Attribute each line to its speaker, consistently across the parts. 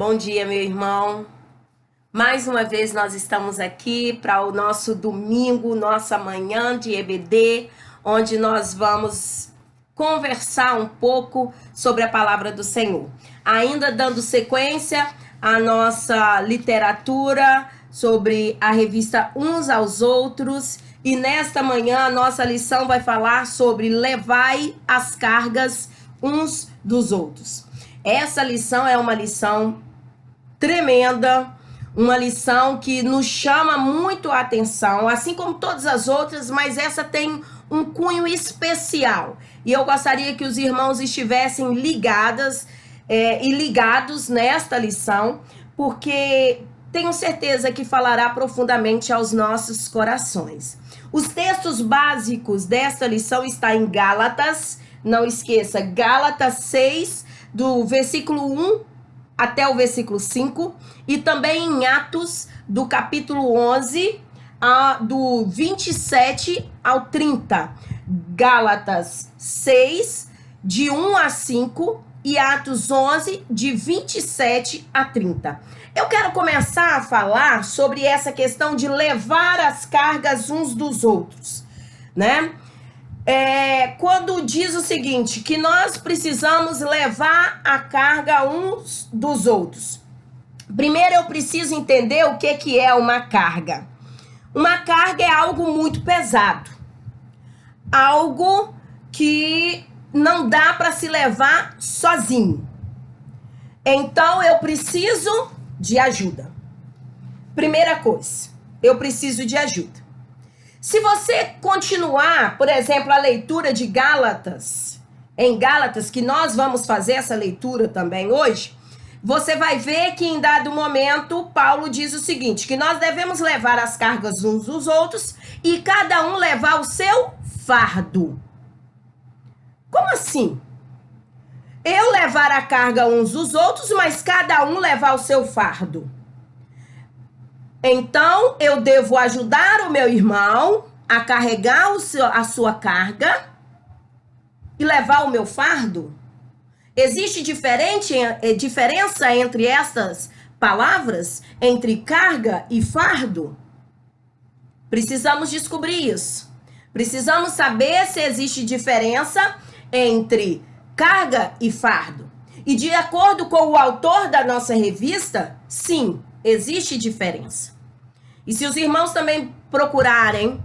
Speaker 1: Bom dia, meu irmão. Mais uma vez nós estamos aqui para o nosso domingo, nossa manhã de EBD, onde nós vamos conversar um pouco sobre a palavra do Senhor. Ainda dando sequência à nossa literatura sobre a revista Uns aos Outros, e nesta manhã a nossa lição vai falar sobre levai as cargas uns dos outros. Essa lição é uma lição tremenda, uma lição que nos chama muito a atenção, assim como todas as outras, mas essa tem um cunho especial. E eu gostaria que os irmãos estivessem ligados nesta lição, porque tenho certeza que falará profundamente aos nossos corações. Os textos básicos desta lição estão em Gálatas, não esqueça, Gálatas 6, do versículo 1 até o versículo 5, e também em Atos, do capítulo 11, do 27 ao 30. Gálatas 6, de 1 a 5, e Atos 11, de 27 a 30. Eu quero começar a falar sobre essa questão de levar as cargas uns dos outros, né? Quando diz o seguinte, que nós precisamos levar a carga uns dos outros. Primeiro eu preciso entender o que é uma carga. Uma carga é algo muito pesado. Algo que não dá para se levar sozinho. Então eu preciso de ajuda. Primeira coisa, eu preciso de ajuda. Se você continuar, por exemplo, a leitura de Gálatas, em Gálatas, que nós vamos fazer essa leitura também hoje, você vai ver que em dado momento, Paulo diz o seguinte, que nós devemos levar as cargas uns dos outros e cada um levar o seu fardo. Como assim? Eu levar a carga uns dos outros, mas cada um levar o seu fardo. Então, eu devo ajudar o meu irmão a carregar a sua carga e levar o meu fardo? Existe diferença entre essas palavras, entre carga e fardo? Precisamos descobrir isso. Precisamos saber se existe diferença entre carga e fardo. E de acordo com o autor da nossa revista, sim, existe diferença. E se os irmãos também procurarem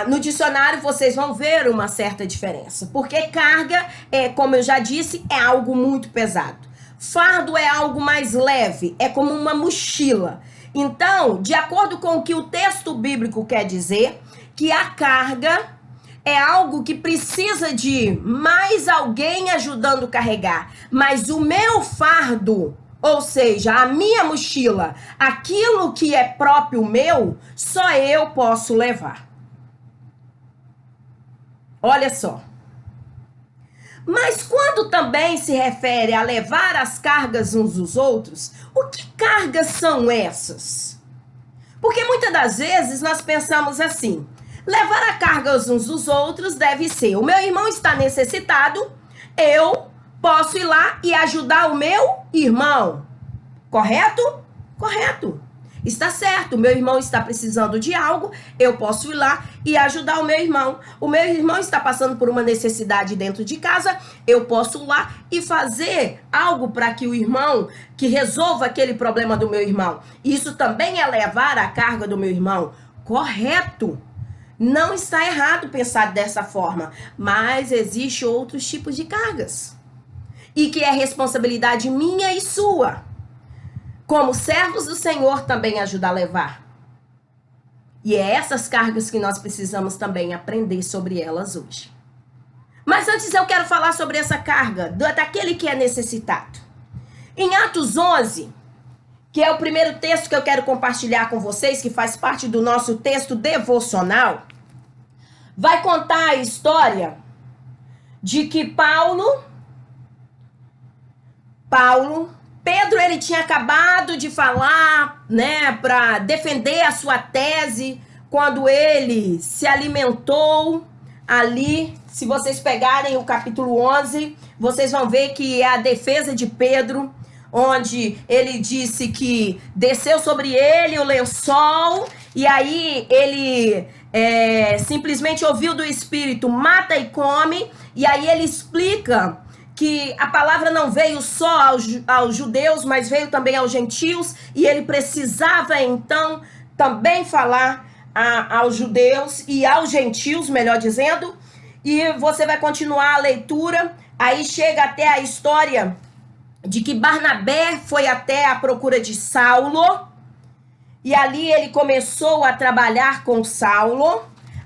Speaker 1: no dicionário, vocês vão ver uma certa diferença. Porque carga, como eu já disse, é algo muito pesado. Fardo é algo mais leve, é como uma mochila. Então, de acordo com o que o texto bíblico quer dizer, que a carga é algo que precisa de mais alguém ajudando a carregar. Mas o meu fardo, ou seja, a minha mochila, aquilo que é próprio meu, só eu posso levar. Olha só. Mas quando também se refere a levar as cargas uns dos outros, o que cargas são essas? Porque muitas das vezes nós pensamos assim, levar a carga uns dos outros deve ser, o meu irmão está necessitado, eu posso ir lá e ajudar o meu irmão. Correto? Correto. Está certo. O meu irmão está precisando de algo, eu posso ir lá e ajudar o meu irmão. O meu irmão está passando por uma necessidade dentro de casa, eu posso ir lá e fazer algo para que o irmão, que resolva aquele problema do meu irmão. Isso também é levar a carga do meu irmão. Correto. Não está errado pensar dessa forma, mas existe outros tipos de cargas. E que é responsabilidade minha e sua, como servos do Senhor, também ajudar a levar. E é essas cargas que nós precisamos também aprender sobre elas hoje. Mas antes eu quero falar sobre essa carga daquele que é necessitado. Em Atos 11, que é o primeiro texto que eu quero compartilhar com vocês, que faz parte do nosso texto devocional, vai contar a história de que Pedro, ele tinha acabado de falar, né, para defender a sua tese, quando ele se alimentou ali. Se vocês pegarem o capítulo 11, vocês vão ver que é a defesa de Pedro, onde ele disse que desceu sobre ele o lençol, e aí ele simplesmente ouviu do Espírito, mata e come, e aí ele explica que a palavra não veio só aos judeus, mas veio também aos gentios, e ele precisava então também falar aos judeus e aos gentios, melhor dizendo. E você vai continuar a leitura, aí chega até a história de que Barnabé foi até a procura de Saulo, e ali ele começou a trabalhar com Saulo,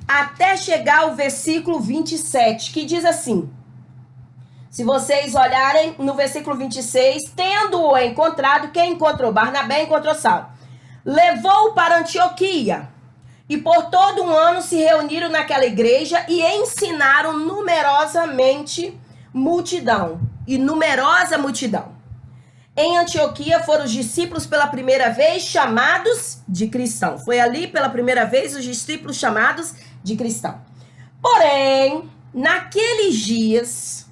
Speaker 1: até chegar ao versículo 27, que diz assim: se vocês olharem no versículo 26, tendo-o encontrado, quem encontrou? Barnabé encontrou Saulo. Levou-o para Antioquia, e por todo um ano se reuniram naquela igreja e ensinaram numerosamente multidão. E numerosa multidão. Em Antioquia foram os discípulos pela primeira vez chamados de cristão. Foi ali pela primeira vez os discípulos chamados de cristão. Porém, naqueles dias,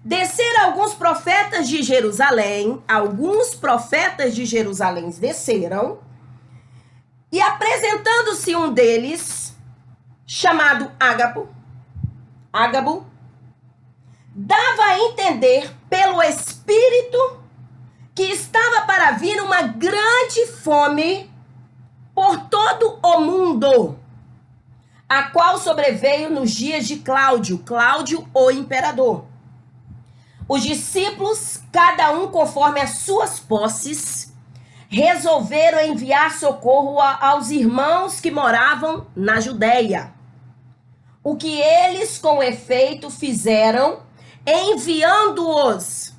Speaker 1: desceram alguns profetas de Jerusalém. Alguns profetas de Jerusalém desceram. E apresentando-se um deles, chamado Ágabo, dava a entender pelo Espírito que estava para vir uma grande fome por todo o mundo, a qual sobreveio nos dias de Cláudio, o imperador. Os discípulos, cada um conforme as suas posses, resolveram enviar socorro aos irmãos que moravam na Judéia. O que eles, com efeito, fizeram, enviando-os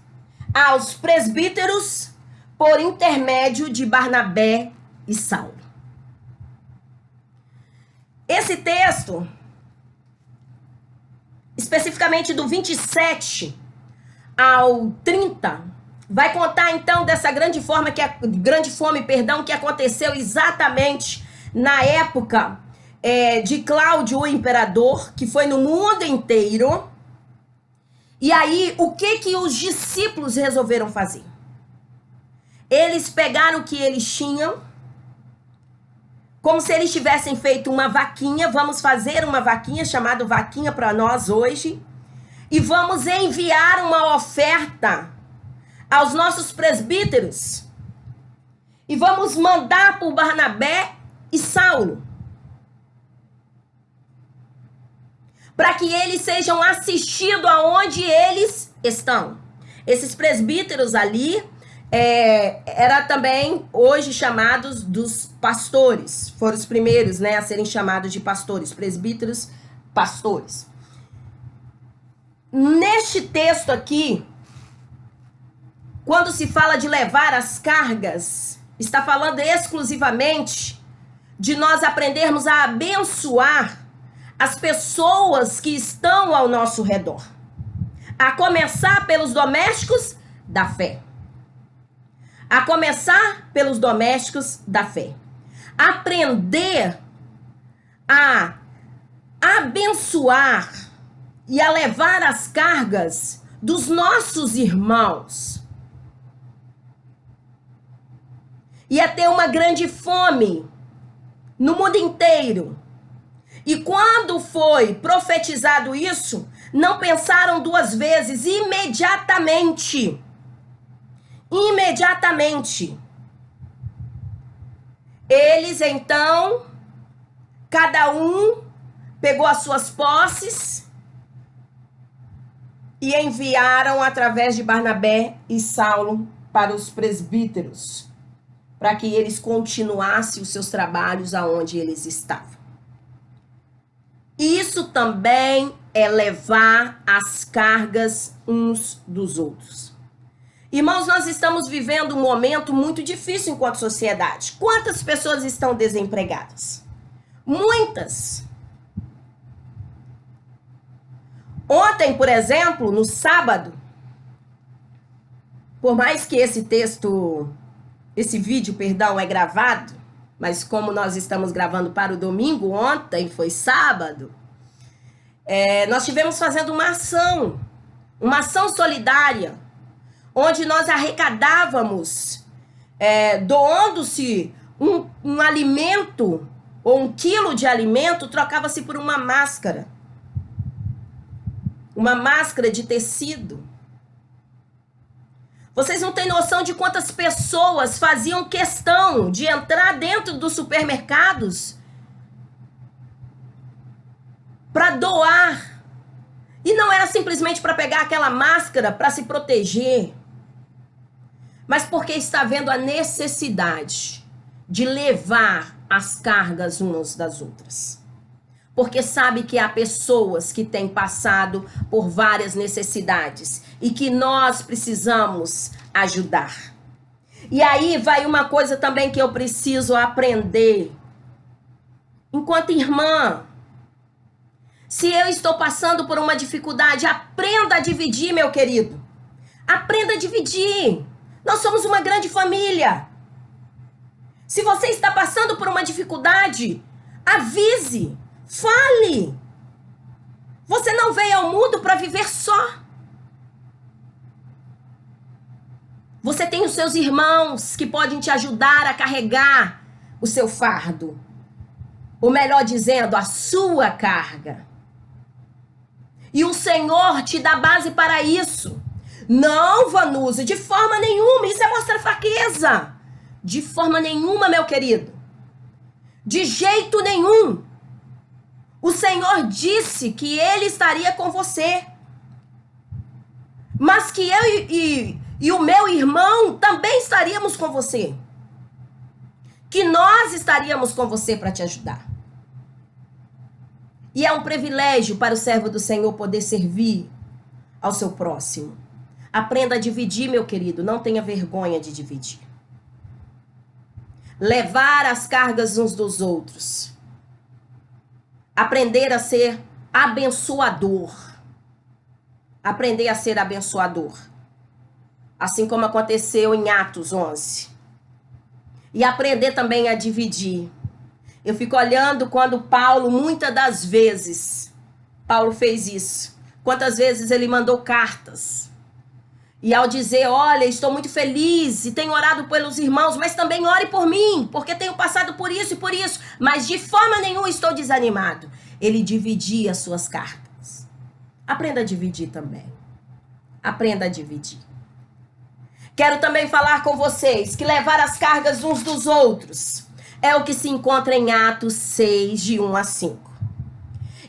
Speaker 1: aos presbíteros por intermédio de Barnabé e Saulo. Esse texto, especificamente do 27 ao 30, vai contar então dessa grande fome que aconteceu exatamente na época de Cláudio, o imperador, que foi no mundo inteiro. E aí, o que os discípulos resolveram fazer? Eles pegaram o que eles tinham, como se eles tivessem feito uma vaquinha. Vamos fazer uma vaquinha, chamada vaquinha para nós hoje, e vamos enviar uma oferta aos nossos presbíteros, e vamos mandar por Barnabé e Saulo, para que eles sejam assistidos aonde eles estão. Esses presbíteros ali era também hoje chamados dos pastores. Foram os primeiros, a serem chamados de pastores, presbíteros, pastores. Neste texto aqui, quando se fala de levar as cargas, está falando exclusivamente de nós aprendermos a abençoar as pessoas que estão ao nosso redor. A começar pelos domésticos da fé. A começar pelos domésticos da fé. Aprender a abençoar e a levar as cargas dos nossos irmãos. E a ter uma grande fome no mundo inteiro. E quando foi profetizado isso, não pensaram duas vezes, imediatamente. Eles, então, cada um pegou as suas posses e enviaram através de Barnabé e Saulo para os presbíteros, para que eles continuassem os seus trabalhos aonde eles estavam. Isso também é levar as cargas uns dos outros. Irmãos, nós estamos vivendo um momento muito difícil enquanto sociedade. Quantas pessoas estão desempregadas? Muitas. Ontem, por exemplo, no sábado, por mais que esse vídeo é gravado, mas como nós estamos gravando para o domingo, ontem foi sábado, nós estivemos fazendo uma ação solidária, onde nós arrecadávamos, doando-se um alimento, ou 1 quilo de alimento, trocava-se por uma máscara de tecido. Vocês não têm noção de quantas pessoas faziam questão de entrar dentro dos supermercados para doar. E não era simplesmente para pegar aquela máscara para se proteger, mas porque está vendo a necessidade de levar as cargas umas das outras. Porque sabe que há pessoas que têm passado por várias necessidades e que nós precisamos ajudar. E aí vai uma coisa também que eu preciso aprender. Enquanto irmã, se eu estou passando por uma dificuldade, aprenda a dividir, meu querido. Aprenda a dividir. Nós somos uma grande família. Se você está passando por uma dificuldade, avise, fale. Você não veio ao mundo para viver só. Você tem os seus irmãos que podem te ajudar a carregar o seu fardo. Ou melhor dizendo, a sua carga. E o Senhor te dá base para isso. Não, Vanusa, de forma nenhuma. Isso é mostrar fraqueza. De forma nenhuma, meu querido. De jeito nenhum. O Senhor disse que Ele estaria com você. Mas que eu e o meu irmão também estaríamos com você. Que nós estaríamos com você para te ajudar. E é um privilégio para o servo do Senhor poder servir ao seu próximo. Aprenda a dividir, meu querido. Não tenha vergonha de dividir. Levar as cargas uns dos outros. Aprender a ser abençoador. Aprender a ser abençoador. Assim como aconteceu em Atos 11. E aprender também a dividir. Eu fico olhando quando Paulo, muitas das vezes, Paulo fez isso. Quantas vezes ele mandou cartas. E ao dizer, olha, estou muito feliz e tenho orado pelos irmãos, mas também ore por mim, porque tenho passado por isso e por isso. Mas de forma nenhuma estou desanimado. Ele dividia as suas cartas. Aprenda a dividir também. Aprenda a dividir. Quero também falar com vocês que levar as cargas uns dos outros é o que se encontra em Atos 6, de 1 a 5.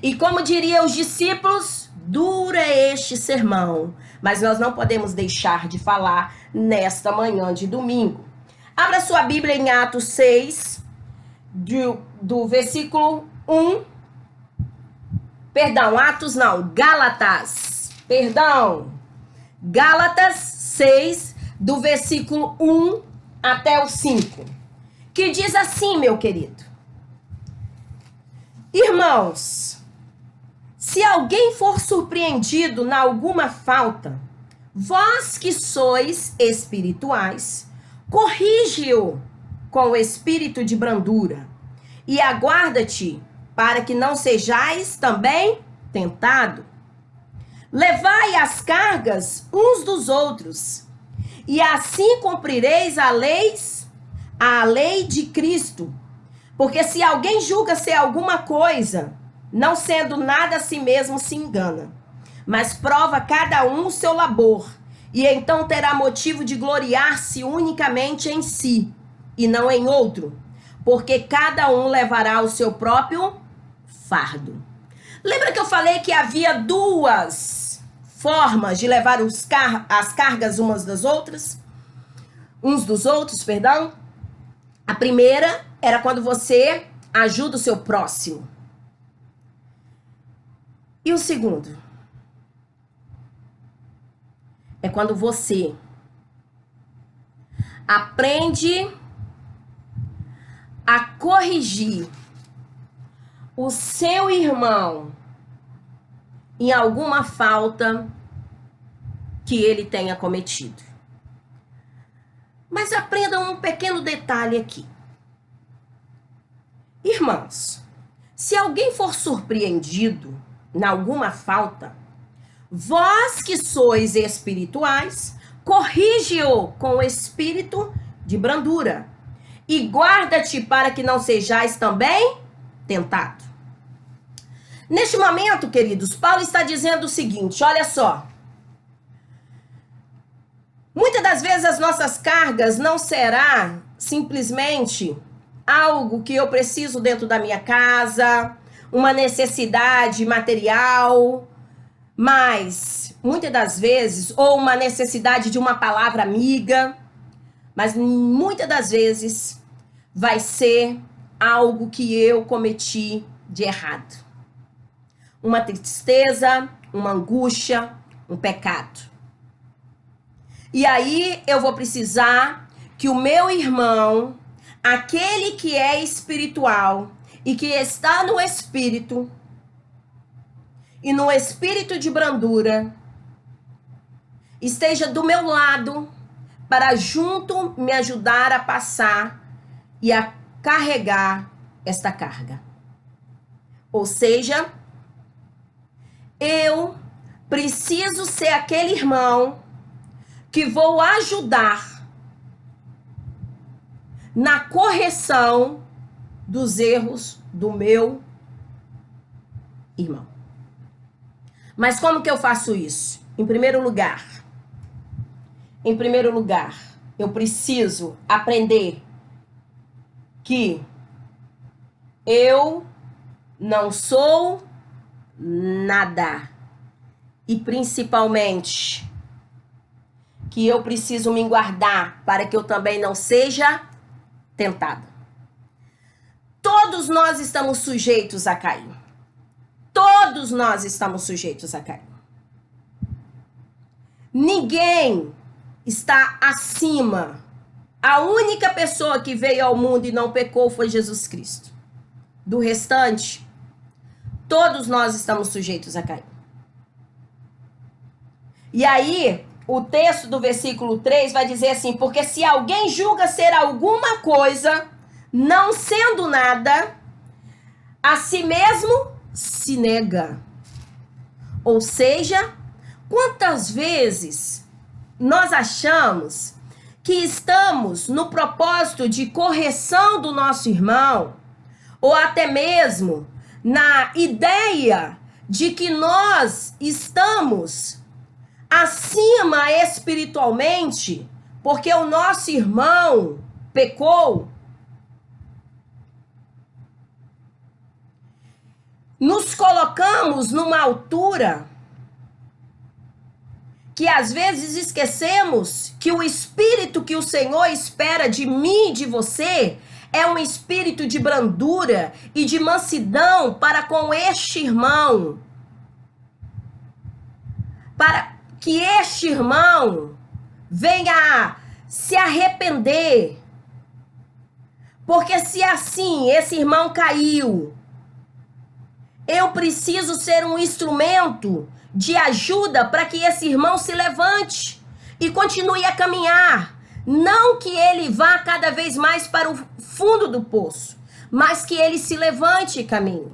Speaker 1: E como diriam os discípulos, dura este sermão, mas nós não podemos deixar de falar nesta manhã de domingo. Abra sua Bíblia em Atos 6, do versículo 1. Perdão, Atos não, Gálatas. Perdão. Gálatas 6, do versículo 1 até o 5. Que diz assim, meu querido. Irmãos, se alguém for surpreendido na alguma falta, vós que sois espirituais, corrige-o com o espírito de brandura e aguarda-te para que não sejais também tentado. Levai as cargas uns dos outros, e assim cumprireis a lei de Cristo. Porque se alguém julga ser alguma coisa, não sendo nada a si mesmo, se engana. Mas prova cada um o seu labor, e então terá motivo de gloriar-se unicamente em si, e não em outro. Porque cada um levará o seu próprio fardo. Lembra que eu falei que havia duas formas de levar as cargas umas das outras? Uns dos outros, perdão. A primeira era quando você ajuda o seu próximo. E o segundo? É quando você aprende a corrigir o seu irmão em alguma falta que ele tenha cometido. Mas aprenda um pequeno detalhe aqui. Irmãos, se alguém for surpreendido em alguma falta, vós que sois espirituais, corrige-o com o espírito de brandura. E guarda-te para que não sejais também tentado. Neste momento, queridos, Paulo está dizendo o seguinte, olha só. Muitas das vezes as nossas cargas não será simplesmente algo que eu preciso dentro da minha casa, uma necessidade material, mas muitas das vezes, ou uma necessidade de uma palavra amiga, mas muitas das vezes vai ser algo que eu cometi de errado. Uma tristeza, uma angústia, um pecado. E aí eu vou precisar que o meu irmão, aquele que é espiritual e que está no espírito, e no espírito de brandura, esteja do meu lado para junto me ajudar a passar e a carregar esta carga. Ou seja, eu preciso ser aquele irmão que vou ajudar na correção dos erros do meu irmão. Mas como que eu faço isso? Em primeiro lugar, eu preciso aprender que eu não sou nada. E principalmente que eu preciso me guardar para que eu também não seja tentada. Todos nós estamos sujeitos a cair. Todos nós estamos sujeitos a cair. Ninguém está acima. A única pessoa que veio ao mundo e não pecou foi Jesus Cristo. Do restante, todos nós estamos sujeitos a cair. E aí, o texto do versículo 3 vai dizer assim: porque se alguém julga ser alguma coisa, não sendo nada, a si mesmo se nega. Ou seja, quantas vezes nós achamos que estamos no propósito de correção do nosso irmão, ou até mesmo na ideia de que nós estamos acima espiritualmente, porque o nosso irmão pecou. Nos colocamos numa altura que às vezes esquecemos que o espírito que o Senhor espera de mim e de você é um espírito de brandura e de mansidão para com este irmão. Para que este irmão venha a se arrepender. Porque se assim esse irmão caiu, eu preciso ser um instrumento de ajuda para que esse irmão se levante e continue a caminhar. Não que ele vá cada vez mais para o fundo do poço, mas que ele se levante e caminhe.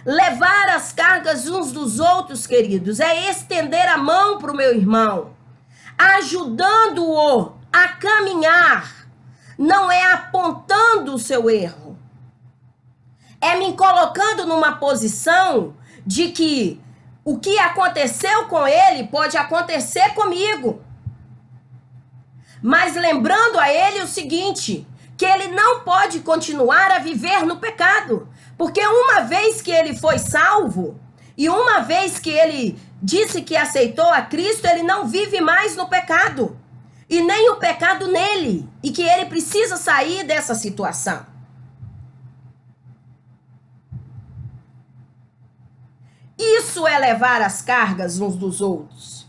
Speaker 1: Levar as cargas uns dos outros, queridos, é estender a mão para o meu irmão, ajudando-o a caminhar, não é apontando o seu erro. É me colocando numa posição de que o que aconteceu com ele pode acontecer comigo. Mas lembrando a ele o seguinte, que ele não pode continuar a viver no pecado. Porque uma vez que ele foi salvo, e uma vez que ele disse que aceitou a Cristo, ele não vive mais no pecado. E nem o pecado nele. E que ele precisa sair dessa situação. Isso é levar as cargas uns dos outros.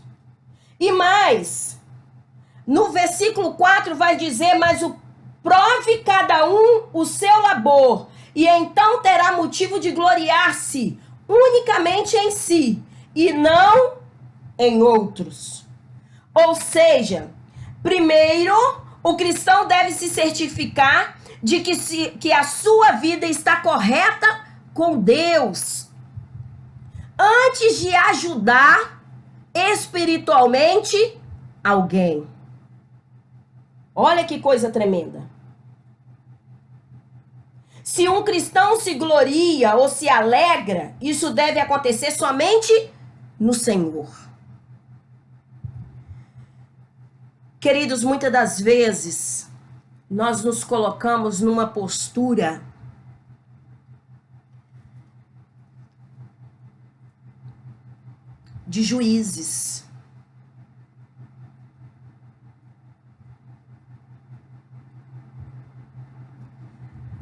Speaker 1: E mais, no versículo 4 vai dizer, mas prove cada um o seu labor, e então terá motivo de gloriar-se unicamente em si, e não em outros. Ou seja, primeiro, o cristão deve se certificar de que a sua vida está correta com Deus, antes de ajudar espiritualmente alguém. Olha que coisa tremenda. Se um cristão se gloria ou se alegra, isso deve acontecer somente no Senhor. Queridos, muitas das vezes nós nos colocamos numa postura de juízes.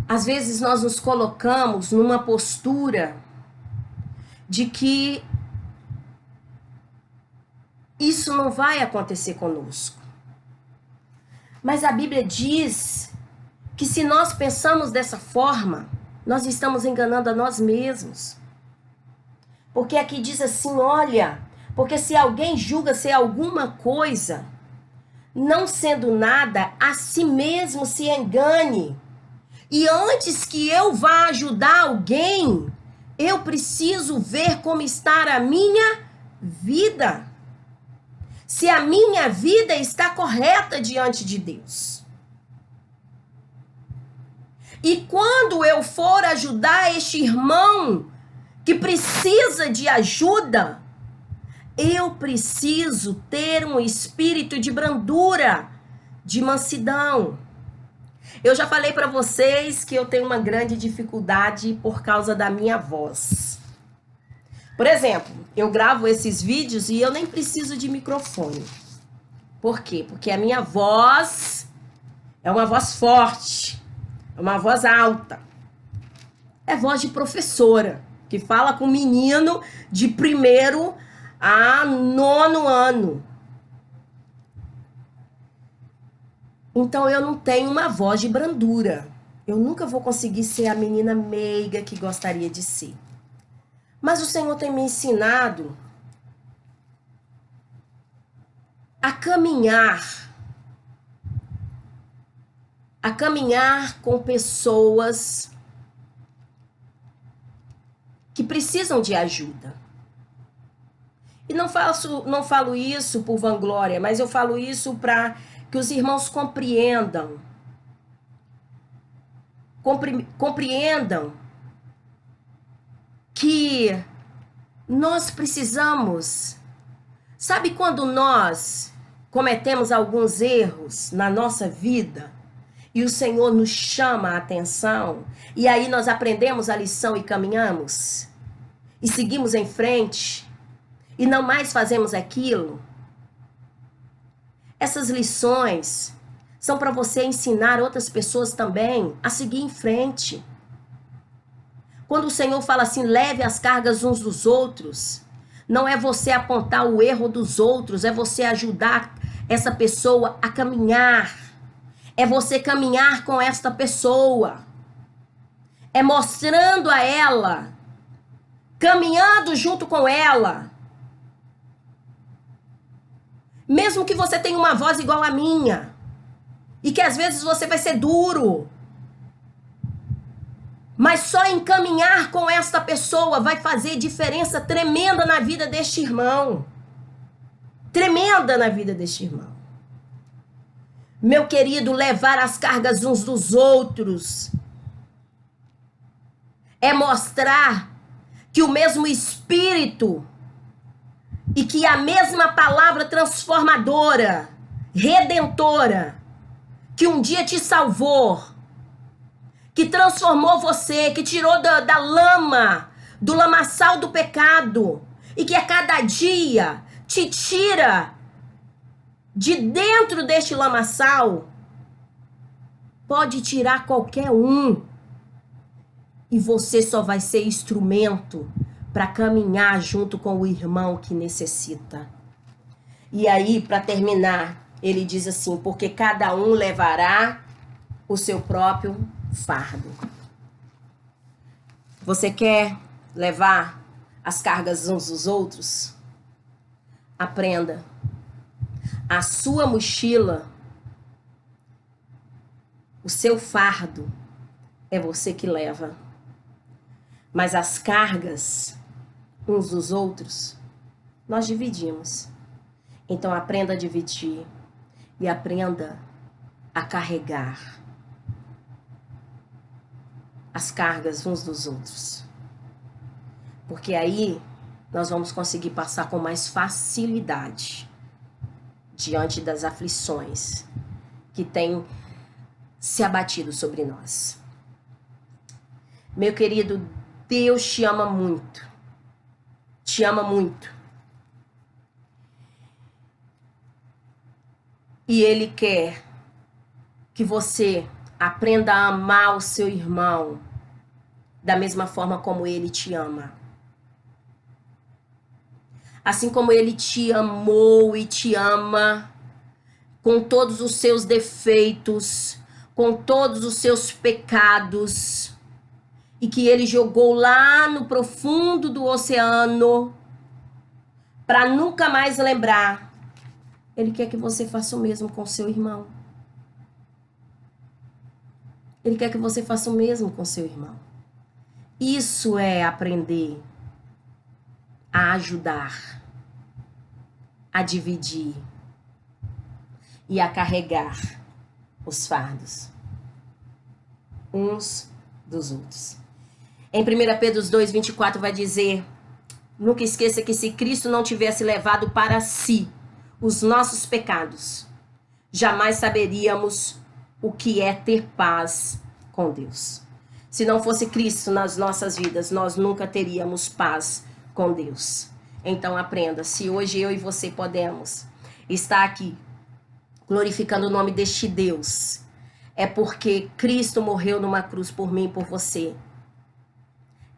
Speaker 1: Às vezes nós nos colocamos numa postura de que isso não vai acontecer conosco. Mas a Bíblia diz que se nós pensamos dessa forma, nós estamos enganando a nós mesmos. Porque aqui diz assim, olha, porque se alguém julga ser alguma coisa, não sendo nada, a si mesmo se engane. E antes que eu vá ajudar alguém, eu preciso ver como está a minha vida. Se a minha vida está correta diante de Deus. E quando eu for ajudar este irmão que precisa de ajuda, eu preciso ter um espírito de brandura, de mansidão. Eu já falei para vocês que eu tenho uma grande dificuldade por causa da minha voz. Por exemplo, eu gravo esses vídeos e eu nem preciso de microfone. Por quê? Porque a minha voz é uma voz forte, é uma voz alta. É voz de professora, que fala com menino de 1º a 9º ano. Então eu não tenho uma voz de brandura. Eu nunca vou conseguir ser a menina meiga que gostaria de ser. Mas o Senhor tem me ensinado a caminhar com pessoas que precisam de ajuda. E não falo isso por vanglória, mas eu falo isso para que os irmãos compreendam. Compreendam que nós precisamos. Sabe quando nós cometemos alguns erros na nossa vida e o Senhor nos chama a atenção e aí nós aprendemos a lição e caminhamos e seguimos em frente e não mais fazemos aquilo? Essas lições são para você ensinar outras pessoas também a seguir em frente. Quando o Senhor fala assim, leve as cargas uns dos outros, não é você apontar o erro dos outros, é você ajudar essa pessoa a caminhar. É você caminhar com esta pessoa. É mostrando a ela, caminhando junto com ela. Mesmo que você tenha uma voz igual a minha, e que às vezes você vai ser duro, mas só em caminhar com esta pessoa vai fazer diferença tremenda na vida deste irmão. Tremenda na vida deste irmão. Meu querido, levar as cargas uns dos outros é mostrar que o mesmo Espírito e que a mesma palavra transformadora, redentora, que um dia te salvou, que transformou você, que tirou da lama, do lamaçal do pecado, e que a cada dia te tira de dentro deste lamaçal, pode tirar qualquer um. E você só vai ser instrumento para caminhar junto com o irmão que necessita. E aí, para terminar, ele diz assim, porque cada um levará o seu próprio fardo. Você quer levar as cargas uns dos outros? Aprenda. A sua mochila, o seu fardo, é você que leva. Mas as cargas uns dos outros, nós dividimos. Então aprenda a dividir e aprenda a carregar as cargas uns dos outros. Porque aí nós vamos conseguir passar com mais facilidade diante das aflições que têm se abatido sobre nós. Meu querido, Deus te ama muito. Te ama muito. E Ele quer que você aprenda a amar o seu irmão da mesma forma como Ele te ama. Assim como Ele te amou e te ama, com todos os seus defeitos, com todos os seus pecados, e que Ele jogou lá no profundo do oceano para nunca mais lembrar. Ele quer que você faça o mesmo com seu irmão. Ele quer que você faça o mesmo com seu irmão. Isso é aprender a ajudar, a dividir e a carregar os fardos uns dos outros. Em 1 Pedro 2:24 vai dizer: nunca esqueça que se Cristo não tivesse levado para si os nossos pecados, jamais saberíamos o que é ter paz com Deus. Se não fosse Cristo nas nossas vidas, nós nunca teríamos paz com Deus. Então aprenda, se hoje eu e você podemos estar aqui glorificando o nome deste Deus, é porque Cristo morreu numa cruz por mim e por você.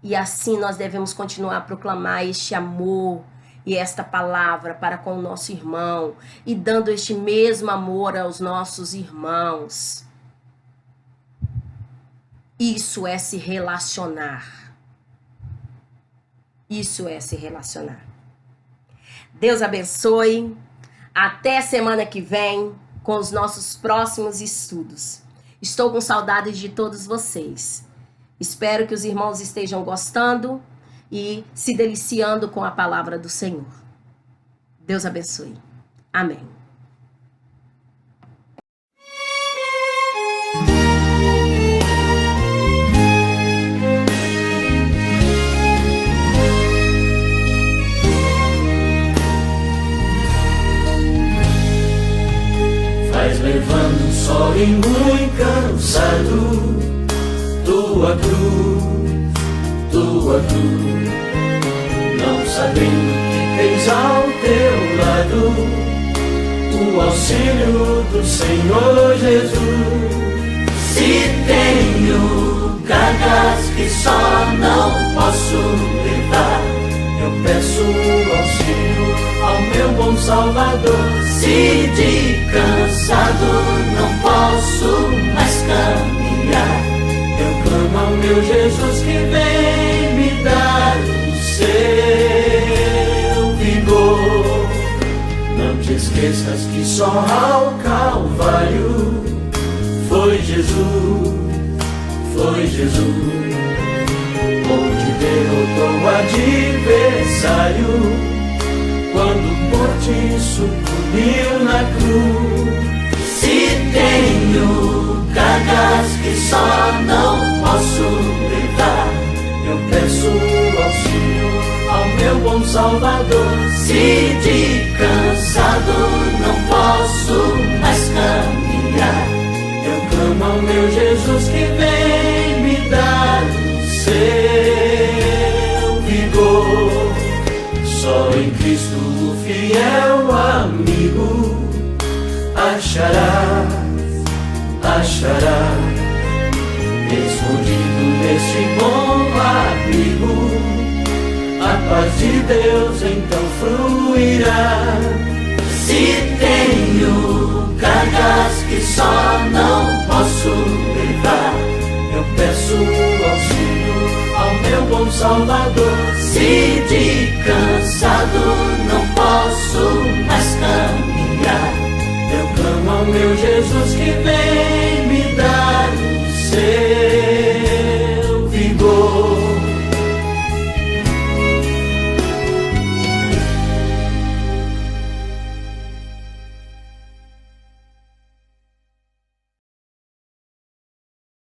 Speaker 1: E assim nós devemos continuar a proclamar este amor e esta palavra para com o nosso irmão, e dando este mesmo amor aos nossos irmãos. Isso é se relacionar. Isso é se relacionar. Deus abençoe. Até semana que vem com os nossos próximos estudos. Estou com saudades de todos vocês. Espero que os irmãos estejam gostando e se deliciando com a palavra do Senhor. Deus abençoe. Amém.
Speaker 2: Vais levando o sol e muito cansado, tua cruz, não sabendo que tens ao teu lado o auxílio do Senhor Jesus. Se tenho cargas que só não posso levar, eu peço auxílio ao meu bom Salvador. Se de cansado não posso mais caminhar, eu clamo ao meu Jesus que vem me dar o seu vigor. Não te esqueças que só ao Calvário foi Jesus, onde derrotou o adversário, quando por ti sucumbiu na cruz. Se tenho cargas que só não posso levar, eu peço auxílio ao meu bom Salvador. Se de cansado não posso mais caminhar, eu clamo ao meu Jesus que vem me dar o seu vigor. Só em Cristo o fiel amigo acharás, escondido neste bom abrigo, a paz de Deus então fluirá. Se tenho cargas que só não posso levar, eu peço auxílio ao meu bom Salvador. Se de cansado não posso mais caminhar, eu clamo ao meu Jesus que vem